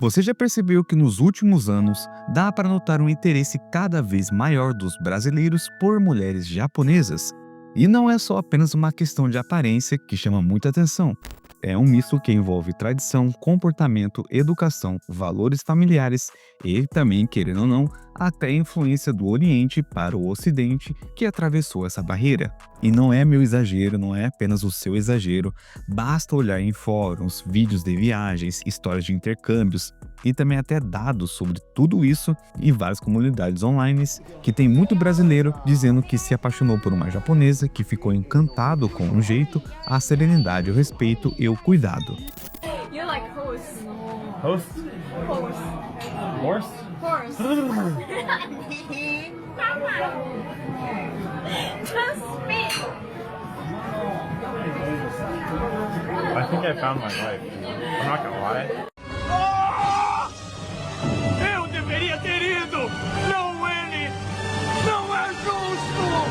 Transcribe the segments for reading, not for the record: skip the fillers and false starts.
Você já percebeu que nos últimos anos dá para notar um interesse cada vez maior dos brasileiros por mulheres japonesas? E não é só apenas uma questão de aparência que chama muita atenção. É um misto que envolve tradição, comportamento, educação, valores familiares e também, querendo ou não, até a influência do Oriente para o Ocidente que atravessou essa barreira. E não é meu exagero, não é apenas o seu exagero, basta olhar em fóruns, vídeos de viagens, histórias de intercâmbios e também até dados sobre tudo isso em várias comunidades online que tem muito brasileiro dizendo que se apaixonou por uma japonesa, que ficou encantado com o jeito, a serenidade, o respeito e o cuidado. You like horse? Host? Horse. Horse? Horse. Just speak. I think I found my wife. I'm not gonna lie. Eu deveria ter ido! Não ele! Não é justo!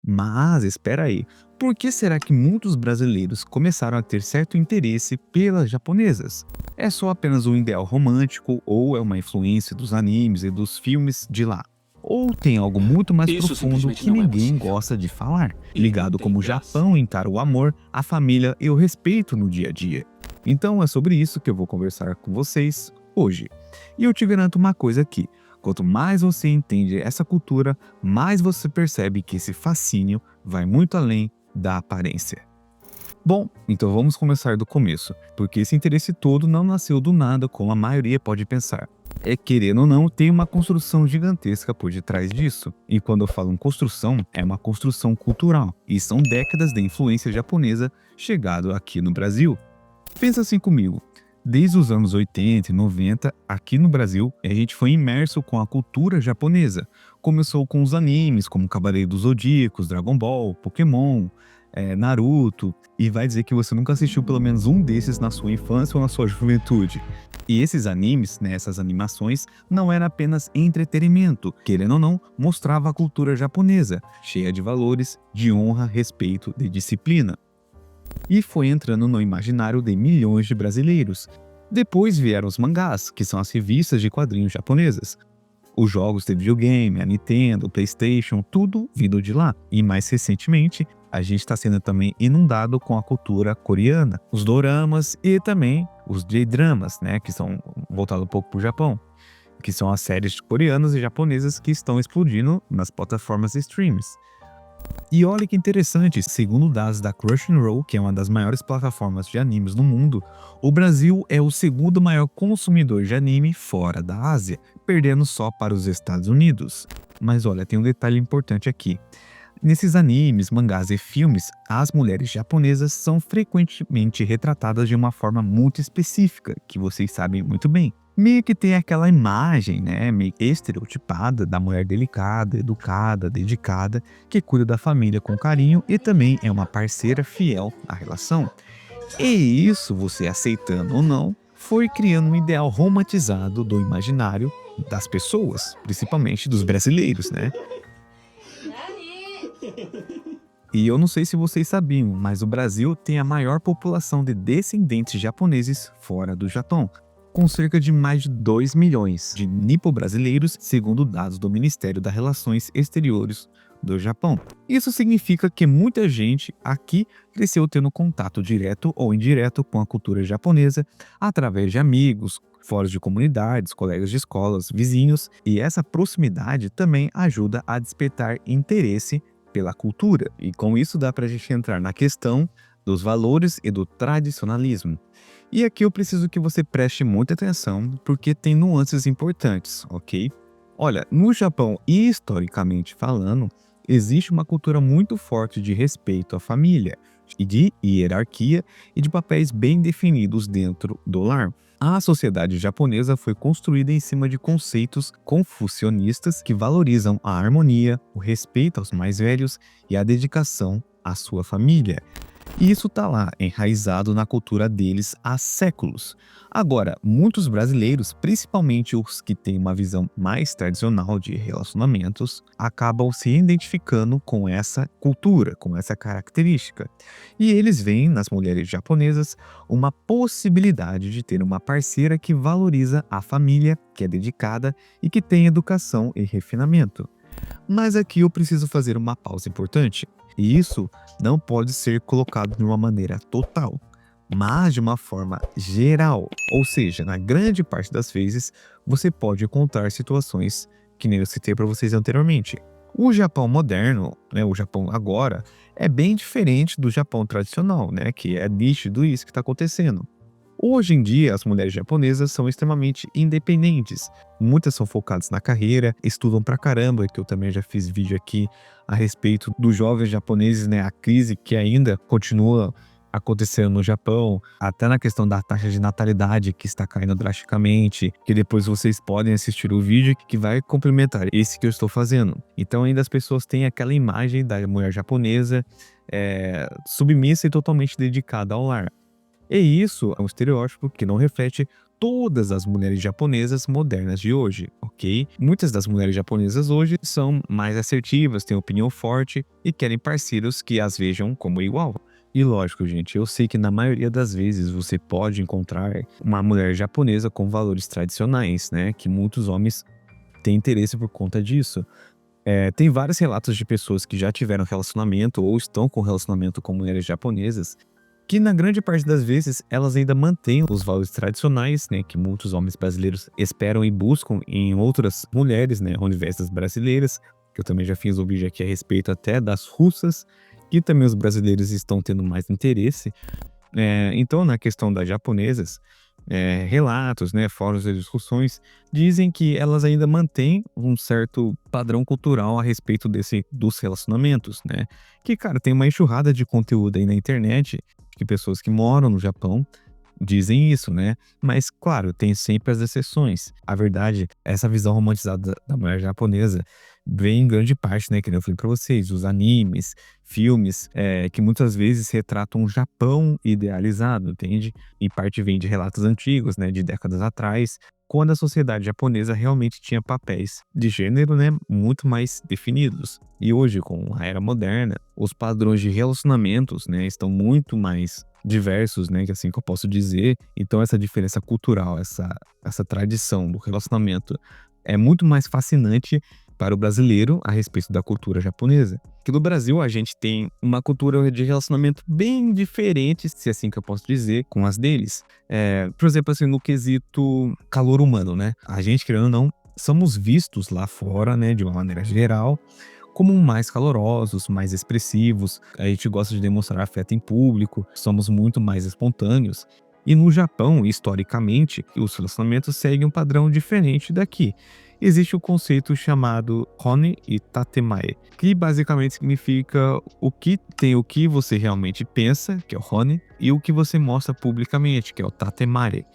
Mas espera aí, por que será que muitos brasileiros começaram a ter certo interesse pelas japonesas? É só apenas um ideal romântico ou é uma influência dos animes e dos filmes de lá? Ou tem algo muito mais Isso profundo simplesmente que não é ninguém possível. gosta de falar, E ligado não tem como o graça. Japão encara o amor, a família e o respeito no dia a dia? Então é sobre isso que eu vou conversar com vocês hoje. E eu te garanto uma coisa aqui, quanto mais você entende essa cultura, mais você percebe que esse fascínio vai muito além da aparência. Bom, então vamos começar do começo, porque esse interesse todo não nasceu do nada, como a maioria pode pensar. É, querendo ou não, tem uma construção gigantesca por detrás disso. E quando eu falo em construção, é uma construção cultural. E são décadas de influência japonesa chegado aqui no Brasil. Pensa assim comigo. Desde os anos 80 e 90, aqui no Brasil, a gente foi imerso com a cultura japonesa. Começou com os animes como Cavaleiro dos Zodíacos, Dragon Ball, Pokémon, Naruto, e vai dizer que você nunca assistiu pelo menos um desses na sua infância ou na sua juventude. E esses animes, né, essas animações, não era apenas entretenimento, querendo ou não, mostrava a cultura japonesa, cheia de valores, de honra, respeito, de disciplina. E foi entrando no imaginário de milhões de brasileiros. Depois vieram os mangás, que são as revistas de quadrinhos japonesas. Os jogos de videogame, a Nintendo, o PlayStation, tudo vindo de lá. E mais recentemente, a gente está sendo também inundado com a cultura coreana, os doramas e também os J-dramas, né, que são voltados um pouco para o Japão, que são as séries coreanas e japonesas que estão explodindo nas plataformas de streams. E olha que interessante, segundo dados da Crunchyroll, que é uma das maiores plataformas de animes no mundo, o Brasil é o segundo maior consumidor de anime fora da Ásia, perdendo só para os Estados Unidos. Mas olha, tem um detalhe importante aqui. Nesses animes, mangás e filmes, as mulheres japonesas são frequentemente retratadas de uma forma muito específica, que vocês sabem muito bem. Meio que tem aquela imagem, né, meio estereotipada da mulher delicada, educada, dedicada, que cuida da família com carinho e também é uma parceira fiel à relação. E isso, você aceitando ou não, foi criando um ideal romantizado do imaginário das pessoas, principalmente dos brasileiros, né? E eu não sei se vocês sabiam, mas o Brasil tem a maior população de descendentes japoneses fora do Japão, com cerca de mais de 2 milhões de nipo-brasileiros, segundo dados do Ministério das Relações Exteriores do Japão. Isso significa que muita gente aqui cresceu tendo contato direto ou indireto com a cultura japonesa através de amigos, fóruns de comunidades, colegas de escolas, vizinhos, e essa proximidade também ajuda a despertar interesse pela cultura. E com isso dá para a gente entrar na questão dos valores e do tradicionalismo. E aqui eu preciso que você preste muita atenção, porque tem nuances importantes, ok? Olha, no Japão, historicamente falando, existe uma cultura muito forte de respeito à família, e de hierarquia e de papéis bem definidos dentro do lar. A sociedade japonesa foi construída em cima de conceitos confucionistas que valorizam a harmonia, o respeito aos mais velhos e a dedicação à sua família. E isso tá lá, enraizado na cultura deles há séculos. Agora, muitos brasileiros, principalmente os que têm uma visão mais tradicional de relacionamentos, acabam se identificando com essa cultura, com essa característica. E eles veem nas mulheres japonesas uma possibilidade de ter uma parceira que valoriza a família, que é dedicada e que tem educação e refinamento. Mas aqui eu preciso fazer uma pausa importante. E isso não pode ser colocado de uma maneira total, mas de uma forma geral. Ou seja, na grande parte das vezes, você pode encontrar situações que nem eu citei para vocês anteriormente. O Japão moderno, né, o Japão agora, é bem diferente do Japão tradicional, né, que é nítido isso que está acontecendo. Hoje em dia, as mulheres japonesas são extremamente independentes. Muitas são focadas na carreira, estudam pra caramba, que eu também já fiz vídeo aqui a respeito dos jovens japoneses, né? A crise que ainda continua acontecendo no Japão, até na questão da taxa de natalidade que está caindo drasticamente, que depois vocês podem assistir o vídeo que vai complementar esse que eu estou fazendo. Então ainda as pessoas têm aquela imagem da mulher japonesa submissa e totalmente dedicada ao lar. E isso é um estereótipo que não reflete todas as mulheres japonesas modernas de hoje, ok? Muitas das mulheres japonesas hoje são mais assertivas, têm opinião forte e querem parceiros que as vejam como igual. E lógico, gente, eu sei que na maioria das vezes você pode encontrar uma mulher japonesa com valores tradicionais, né? Que muitos homens têm interesse por conta disso. Tem vários relatos de pessoas que já tiveram relacionamento ou estão com relacionamento com mulheres japonesas que na grande parte das vezes elas ainda mantêm os valores tradicionais, né, que muitos homens brasileiros esperam e buscam em outras mulheres, né, ao invés das brasileiras, que eu também já fiz um vídeo aqui a respeito até das russas, que também os brasileiros estão tendo mais interesse. Então, na questão das japonesas, relatos, né, fóruns de discussões, dizem que elas ainda mantêm um certo padrão cultural a respeito dos relacionamentos, né? Que, cara, tem uma enxurrada de conteúdo aí na internet que pessoas que moram no Japão dizem isso, né? Mas, claro, tem sempre as exceções. A verdade, essa visão romantizada da mulher japonesa vem em grande parte, né? Que nem eu falei pra vocês, os animes, filmes, que muitas vezes retratam um Japão idealizado, entende? Em parte vem de relatos antigos, né? De décadas atrás, quando a sociedade japonesa realmente tinha papéis de gênero, né? Muito mais definidos. E hoje, com a era moderna, os padrões de relacionamentos, né? Estão muito mais diversos, né, que assim que eu posso dizer. Então essa diferença cultural, essa tradição do relacionamento é muito mais fascinante para o brasileiro a respeito da cultura japonesa. Que no Brasil a gente tem uma cultura de relacionamento bem diferente, se assim que eu posso dizer, com as deles. Por exemplo, assim, no quesito calor humano, né? A gente, querendo ou não, somos vistos lá fora, né, de uma maneira geral, como mais calorosos, mais expressivos. A gente gosta de demonstrar afeto em público, somos muito mais espontâneos. E no Japão, historicamente, os relacionamentos seguem um padrão diferente daqui. Existe o conceito chamado Hone e Tatemae, que basicamente significa o que você realmente pensa, que é o Hone, e o que você mostra publicamente, que é o Tatemae.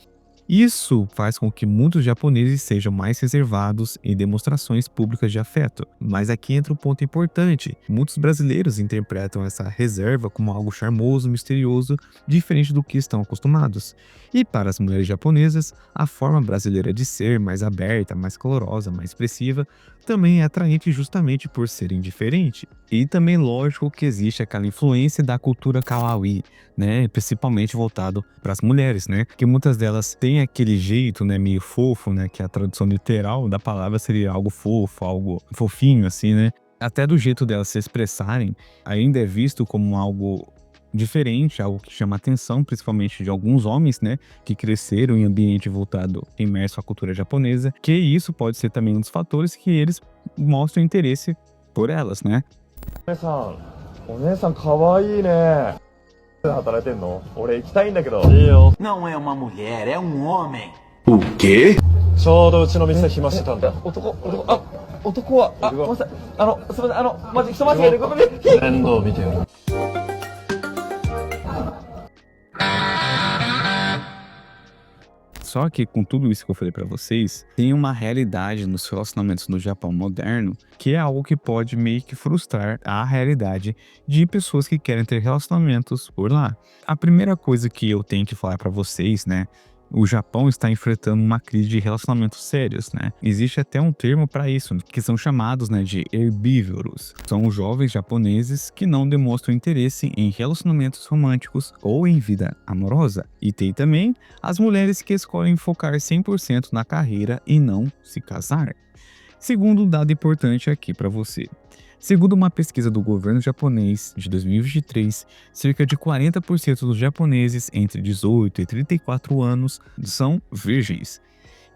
Isso faz com que muitos japoneses sejam mais reservados em demonstrações públicas de afeto. Mas aqui entra um ponto importante. Muitos brasileiros interpretam essa reserva como algo charmoso, misterioso, diferente do que estão acostumados. E para as mulheres japonesas, a forma brasileira de ser, mais aberta, mais calorosa, mais expressiva, também é atraente justamente por serem diferente. E também lógico que existe aquela influência da cultura kawaii, né, principalmente voltado para as mulheres, né, que muitas delas têm aquele jeito, né, meio fofo, né, que a tradução literal da palavra seria algo fofo, algo fofinho assim, né. Até do jeito delas se expressarem, ainda é visto como algo diferente, algo que chama atenção, principalmente de alguns homens, né, que cresceram em ambiente voltado, imerso à cultura japonesa, que isso pode ser também um dos fatores que eles mostram interesse por elas, né. お姉さんかわいいね。働いてんの？俺行きたいんだけど。いいよ。 Não é uma mulher, é um homem. ちょうどうちの店暇してたんだ。男は、ごめんなさい。すみません、マジ、人間違いでごめんなさい。 面倒見てよ。 Só Só que com tudo isso que eu falei pra vocês, tem uma realidade nos relacionamentos no Japão moderno que é algo que pode meio que frustrar a realidade de pessoas que querem ter relacionamentos por lá. A primeira coisa que eu tenho que falar pra vocês, né? O Japão está enfrentando uma crise de relacionamentos sérios, né? Existe até um termo para isso, que são chamados, né, de herbívoros. São os jovens japoneses que não demonstram interesse em relacionamentos românticos ou em vida amorosa. E tem também as mulheres que escolhem focar 100% na carreira e não se casar. Segundo um dado importante aqui para você. Segundo uma pesquisa do governo japonês de 2023, cerca de 40% dos japoneses entre 18 e 34 anos são virgens.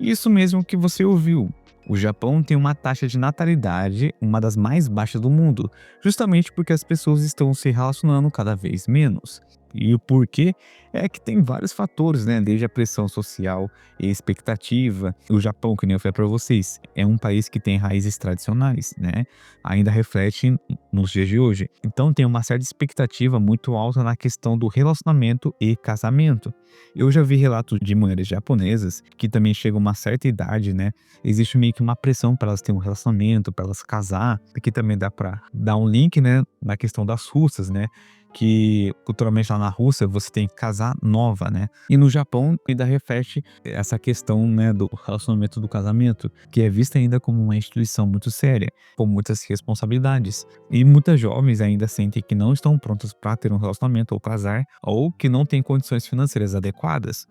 Isso mesmo que você ouviu. O Japão tem uma taxa de natalidade, uma das mais baixas do mundo, justamente porque as pessoas estão se relacionando cada vez menos. E o porquê é que tem vários fatores, né? Desde a pressão social e expectativa. O Japão, que nem eu falei para vocês, é um país que tem raízes tradicionais, né? Ainda reflete nos dias de hoje. Então tem uma certa expectativa muito alta na questão do relacionamento e casamento. Eu já vi relatos de mulheres japonesas que também chegam a uma certa idade, né? Existe meio que uma pressão para elas terem um relacionamento, para elas casar. Aqui também dá para dar um link, né? Na questão das russas, né? Que culturalmente lá na Rússia você tem que casar nova, né? E no Japão ainda reflete essa questão, né, do relacionamento do casamento, que é vista ainda como uma instituição muito séria, com muitas responsabilidades. E muitas jovens ainda sentem que não estão prontas para ter um relacionamento ou casar, ou que não têm condições financeiras adequadas.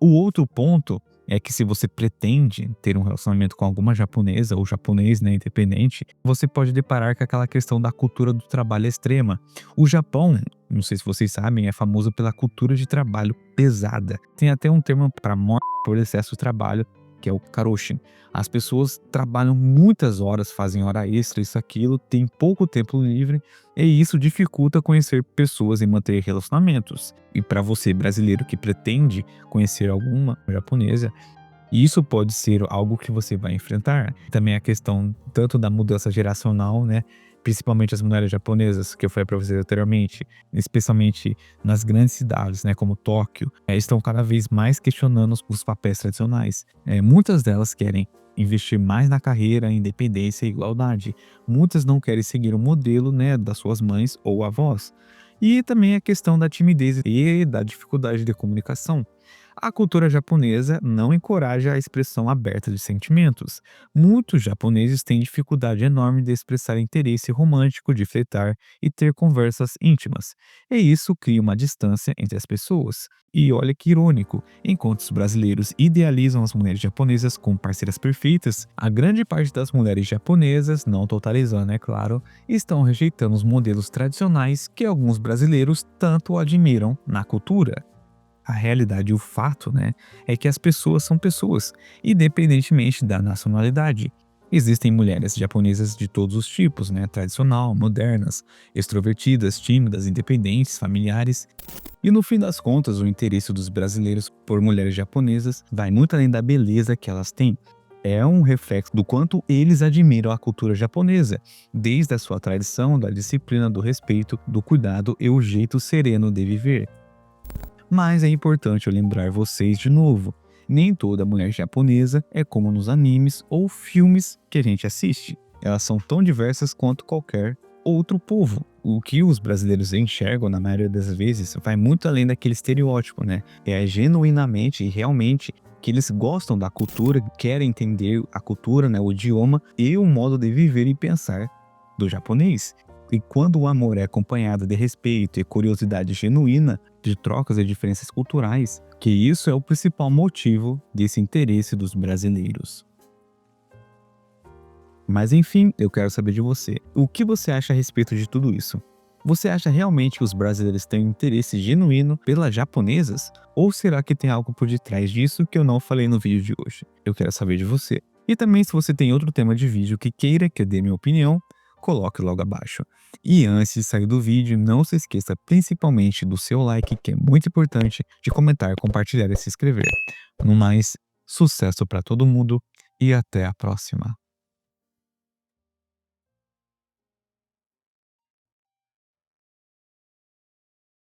O outro ponto é que se você pretende ter um relacionamento com alguma japonesa ou japonês, né, independente, você pode deparar com aquela questão da cultura do trabalho extrema. O Japão, não sei se vocês sabem, é famoso pela cultura de trabalho pesada. Tem até um termo para morte por excesso de trabalho, que é o karoshin. As pessoas trabalham muitas horas, fazem hora extra, isso, aquilo, tem pouco tempo livre e isso dificulta conhecer pessoas e manter relacionamentos. E para você, brasileiro, que pretende conhecer alguma japonesa, isso pode ser algo que você vai enfrentar. Também a questão tanto da mudança geracional, né? Principalmente as mulheres japonesas, que eu falei para vocês anteriormente, especialmente nas grandes cidades, né, como Tóquio, estão cada vez mais questionando os papéis tradicionais. Muitas delas querem investir mais na carreira, independência e igualdade. Muitas não querem seguir o modelo, né, das suas mães ou avós. E também a questão da timidez e da dificuldade de comunicação. A cultura japonesa não encoraja a expressão aberta de sentimentos. Muitos japoneses têm dificuldade enorme de expressar interesse romântico, de flertar e ter conversas íntimas. E isso cria uma distância entre as pessoas. E olha que irônico, enquanto os brasileiros idealizam as mulheres japonesas como parceiras perfeitas, a grande parte das mulheres japonesas, não totalizando, é claro, estão rejeitando os modelos tradicionais que alguns brasileiros tanto admiram na cultura. A realidade e o fato, né, é que as pessoas são pessoas, independentemente da nacionalidade. Existem mulheres japonesas de todos os tipos, né, tradicional, modernas, extrovertidas, tímidas, independentes, familiares. E no fim das contas, o interesse dos brasileiros por mulheres japonesas vai muito além da beleza que elas têm. É um reflexo do quanto eles admiram a cultura japonesa, desde a sua tradição, da disciplina, do respeito, do cuidado e o jeito sereno de viver. Mas é importante eu lembrar vocês de novo, nem toda mulher japonesa é como nos animes ou filmes que a gente assiste. Elas são tão diversas quanto qualquer outro povo. O que os brasileiros enxergam, na maioria das vezes, vai muito além daquele estereótipo, né? É genuinamente e realmente que eles gostam da cultura, querem entender a cultura, né, o idioma e o modo de viver e pensar do japonês. E quando o amor é acompanhado de respeito e curiosidade genuína, de trocas e diferenças culturais, que isso é o principal motivo desse interesse dos brasileiros. Mas enfim, eu quero saber de você. O que você acha a respeito de tudo isso? Você acha realmente que os brasileiros têm um interesse genuíno pelas japonesas? Ou será que tem algo por detrás disso que eu não falei no vídeo de hoje? Eu quero saber de você. E também, se você tem outro tema de vídeo que queira que eu dê minha opinião, coloque logo abaixo. E antes de sair do vídeo, não se esqueça principalmente do seu like, que é muito importante, de comentar, compartilhar e se inscrever. No mais, sucesso para todo mundo e até a próxima.